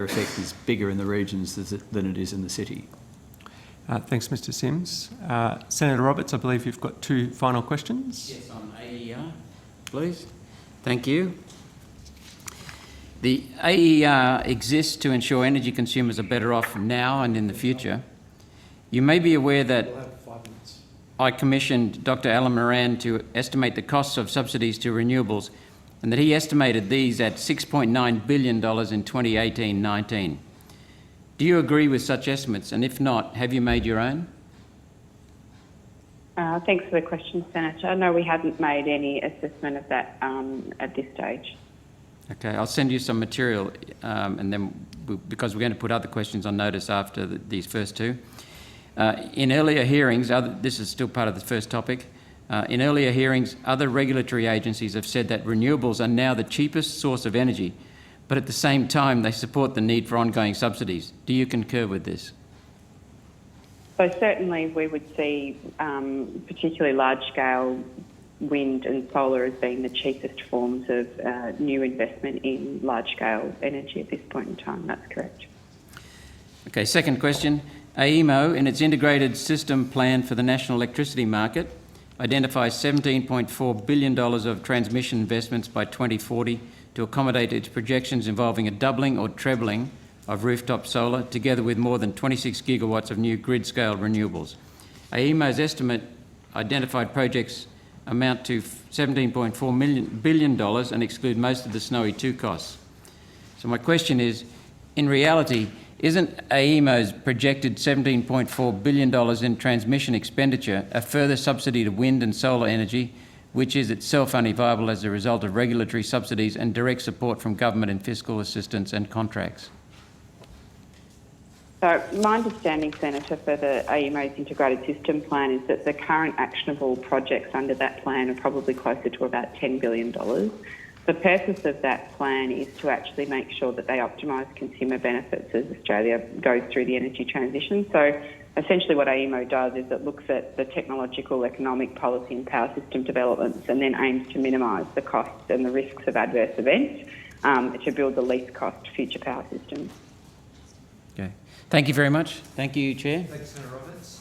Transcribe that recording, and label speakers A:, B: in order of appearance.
A: effect is bigger in the regions than it is in the city.
B: Thanks, Mr Sims. Senator Roberts, I believe you've got two final questions.
C: Yes, on AER, please. Thank you. The AER exists to ensure energy consumers are better off now and in the future. You may be aware that I commissioned Dr. Alan Moran to estimate the costs of subsidies to renewables, and that he estimated these at $6.9 billion in 2018-19. Do you agree with such estimates? And if not, have you made your own?
D: Thanks for the question, Senator. No, we haven't made any assessment of that at this stage. Okay,
C: I'll send you some material and then, because we're going to put other questions on notice after these first two. In earlier hearings, this is still part of the first topic, in earlier hearings, other regulatory agencies have said that renewables are now the cheapest source of energy, but at the same time they support the need for ongoing subsidies. Do you concur with this?
D: So certainly we would see particularly large-scale wind and solar as being the cheapest forms of new investment in large-scale energy at this point in time. That's correct. Okay,
C: second question. AEMO, in its integrated system plan for the national electricity market, identifies $17.4 billion of transmission investments by 2040 to accommodate its projections involving a doubling or trebling of rooftop solar, together with more than 26 gigawatts of new grid-scale renewables. AEMO's estimate identified projects amount to $17.4 billion and exclude most of the Snowy 2 costs. So my question is, in reality, isn't AEMO's projected $17.4 billion in transmission expenditure a further subsidy to wind and solar energy, which is itself only viable as a result of regulatory subsidies and direct support from government in fiscal assistance and contracts?
D: So my understanding, Senator, for the AEMO's integrated system plan is that the current actionable projects under that plan are probably closer to about $10 billion. The purpose of that plan is to actually make sure that they optimise consumer benefits as Australia goes through the energy transition. So essentially what AEMO does is it looks at the technological, economic, policy and power system developments and then aims to minimise the costs and the risks of adverse events to build the least cost future power systems.
C: Okay. Thank you very much. Thank you, Chair.
B: Thanks, Senator Roberts.